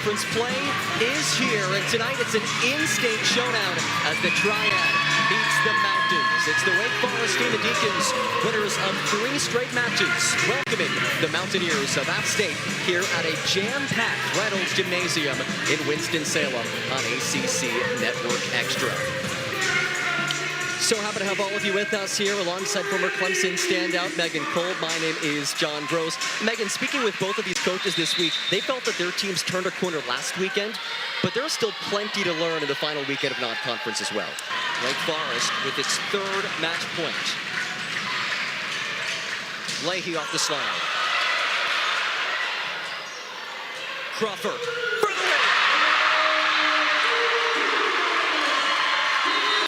conference play is here, and tonight it's an in-state showdown as the Triad beats the Mountains. It's the Wake Forest Demon Deacons, winners of 3 straight matches, welcoming the Mountaineers of App State here at a jam-packed Reynolds Gymnasium in Winston-Salem on ACC Network Extra. So happy to have all of you with us here alongside former Clemson standout Megan Kolb. My name is John Gross. Megan, speaking with both of these coaches this week, they felt that their teams turned a corner last weekend, but there's still plenty to learn in the final weekend of non-conference as well. Wake Forest with its 3rd match point. Leahy off the slide. Crawford.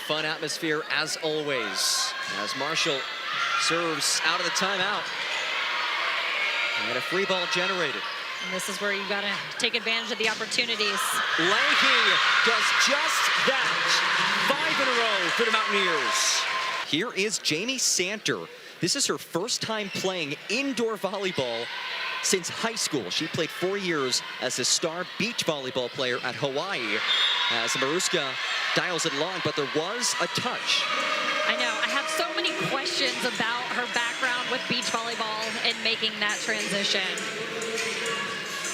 Fun atmosphere as always, as Marshall serves out of the timeout. And a free ball generated. And this is where you got to take advantage of the opportunities. Leahy does just that. 5 in a row for the Mountaineers. Here is Jamie Santer. This is her first time playing indoor volleyball since high school. She played 4 years as a star beach volleyball player at Hawaii. As Maruska dials it long, but there was a touch. I know. I have so many questions about her background with beach volleyball and making that transition.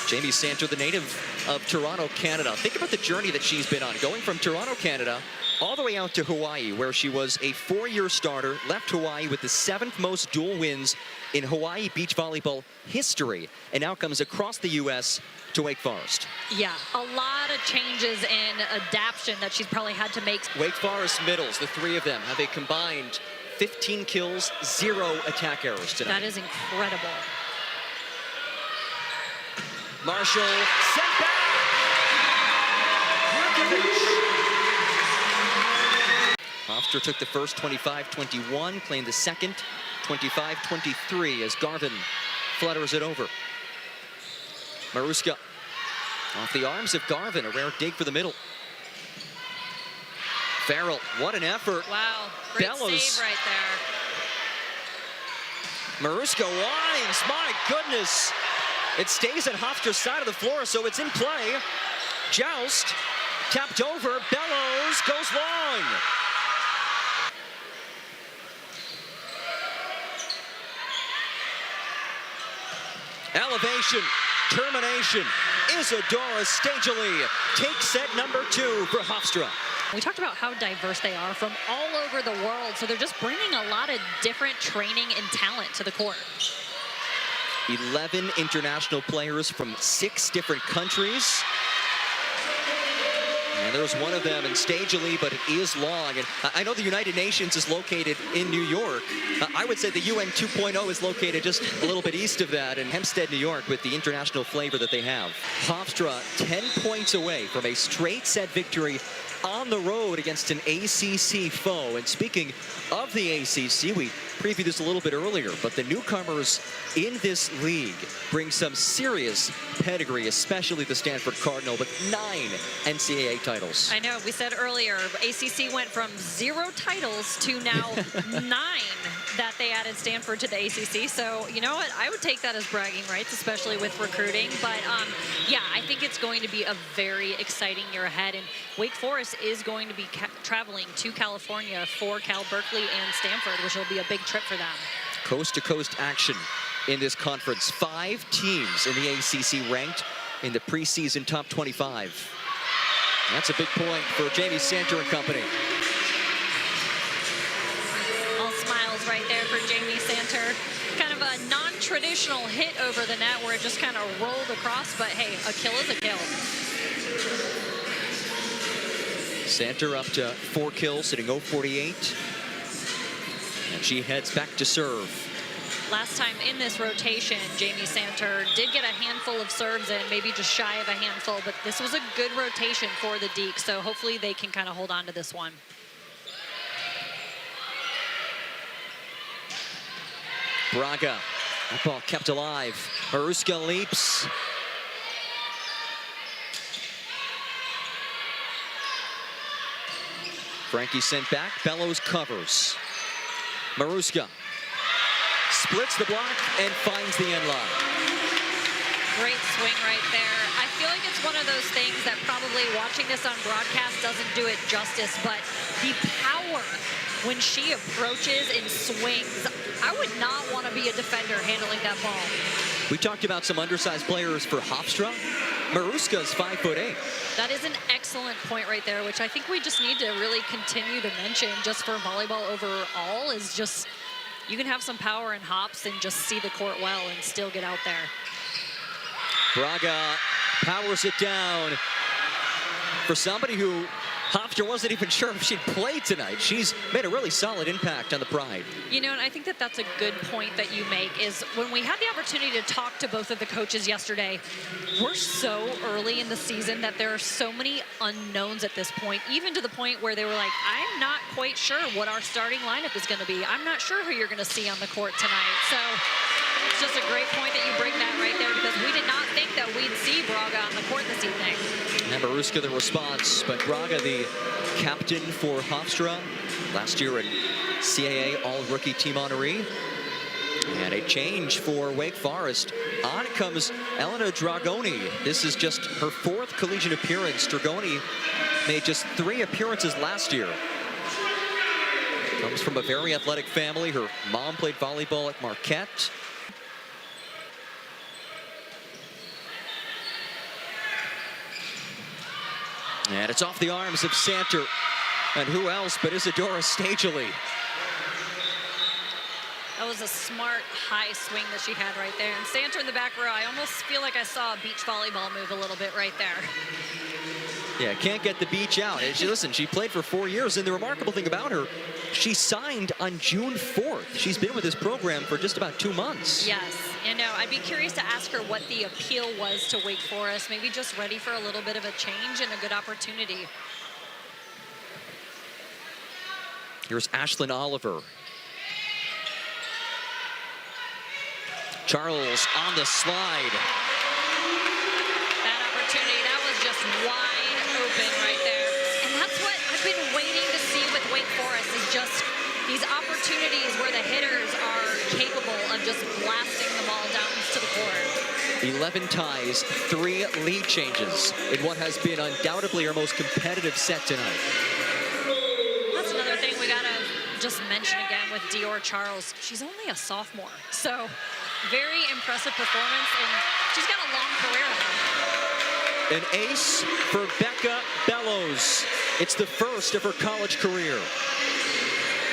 Jamie Santer, the native of Toronto, Canada. Think about the journey that she's been on, going from Toronto, Canada, all the way out to Hawaii, where she was a 4-year starter, left Hawaii with the 7th most dual wins in Hawaii beach volleyball history, and now comes across the U.S. to Wake Forest. Yeah, a lot of changes and adaptation that she's probably had to make. Wake Forest middles, the 3 of them, have a combined 15 kills, 0 attack errors tonight. That is incredible. Marshall sent back. Hofstra took the first 25-21, claimed the second 25-23 as Garvin flutters it over. Maruska off the arms of Garvin, a rare dig for the middle. Farrell, what an effort. Wow, great Bellows. save right there. Maruska winds, my goodness. It stays at Hofstra's side of the floor, so it's in play. Joust, tapped over, Bellows goes long. Elevation, termination. Isadora Stagely takes set number 2 for Hofstra. We talked about how diverse they are from all over the world, so they're just bringing a lot of different training and talent to the court. 11 international players from 6 different countries. And there's one of them in Stagely, but it is long. And I know the United Nations is located in New York. I would say the UN 2.0 is located just a little bit east of that in Hempstead, New York, with the international flavor that they have. Hofstra 10 points away from a straight set victory on the road against an ACC foe. And speaking of the ACC, we previewed this a little bit earlier, but the newcomers in this league bring some serious pedigree, especially the Stanford Cardinal with 9 NCAA titles. I know, we said earlier, ACC went from 0 titles to now 9 that they added Stanford to the ACC. So, you know what, I would take that as bragging rights, especially with recruiting. But yeah, I think it's going to be a very exciting year ahead. And Wake Forest is going to be traveling to California for Cal Berkeley and Stanford, which will be a big trip for them. Coast-to-coast action in this conference. 5 teams in the ACC ranked in the preseason top 25. That's a big point for Jamie Santer and company. All smiles right there for Jamie Santer. Kind of a non-traditional hit over the net where it just kind of rolled across, but hey, a kill is a kill. Santer up to 4 kills, sitting 0-48. And she heads back to serve. Last time in this rotation, Jamie Santer did get a handful of serves in, maybe just shy of a handful, but this was a good rotation for the Deeks, so hopefully they can kind of hold on to this one. Braga, that ball kept alive. Maruska leaps. Frankie sent back, Bellows covers. Maruska splits the block and finds the end line. Great swing right there. I feel like it's one of those things that probably watching this on broadcast doesn't do it justice, but the power when she approaches and swings, I would not want to be a defender handling that ball. We talked about some undersized players for Hofstra. Maruska's 5'8". That is an excellent point right there, which I think we just need to really continue to mention just for volleyball overall, is just you can have some power and hops and just see the court well and still get out there. Braga powers it down for somebody who Hofstra wasn't even sure if she'd play tonight. She's made a really solid impact on the Pride. You know, and I think that that's a good point that you make, is when we had the opportunity to talk to both of the coaches yesterday, we're so early in the season that there are so many unknowns at this point, even to the point where they were like, I'm not quite sure what our starting lineup is going to be. I'm not sure who you're going to see on the court tonight. So it's just a great point that you bring that right there, because we did not think that we'd see Braga on the court this evening. And Maruska the response, but Braga the captain for Hofstra, last year in CAA All-Rookie Team Honoree. And a change for Wake Forest. On comes Elena Dragoni. This is just her 4th collegiate appearance. Dragoni made just 3 appearances last year. Comes from a very athletic family. Her mom played volleyball at Marquette. And it's off the arms of Santer. And who else but Isadora Stagely. That was a smart high swing that she had right there. And Santer in the back row, I almost feel like I saw a beach volleyball move a little bit right there. Yeah, can't get the beach out. And she played for 4 years, and the remarkable thing about her, she signed on June 4th. She's been with this program for just about 2 months. Yes, and I'd be curious to ask her what the appeal was to Wake Forest. Maybe just ready for a little bit of a change and a good opportunity. Here's Ashlyn Oliver. Charles on the slide. That opportunity, that was just wide open right there. And that's what I've been waiting to see with Wake Forest, is just these opportunities where the hitters are capable of just blasting the ball down to the court. 11 ties, 3 lead changes in what has been undoubtedly our most competitive set tonight. That's another thing we gotta just mention again with Dior Charles. She's only a sophomore, so very impressive performance, and she's got a long career ahead. An ace for Becca Bellows. It's the first of her college career.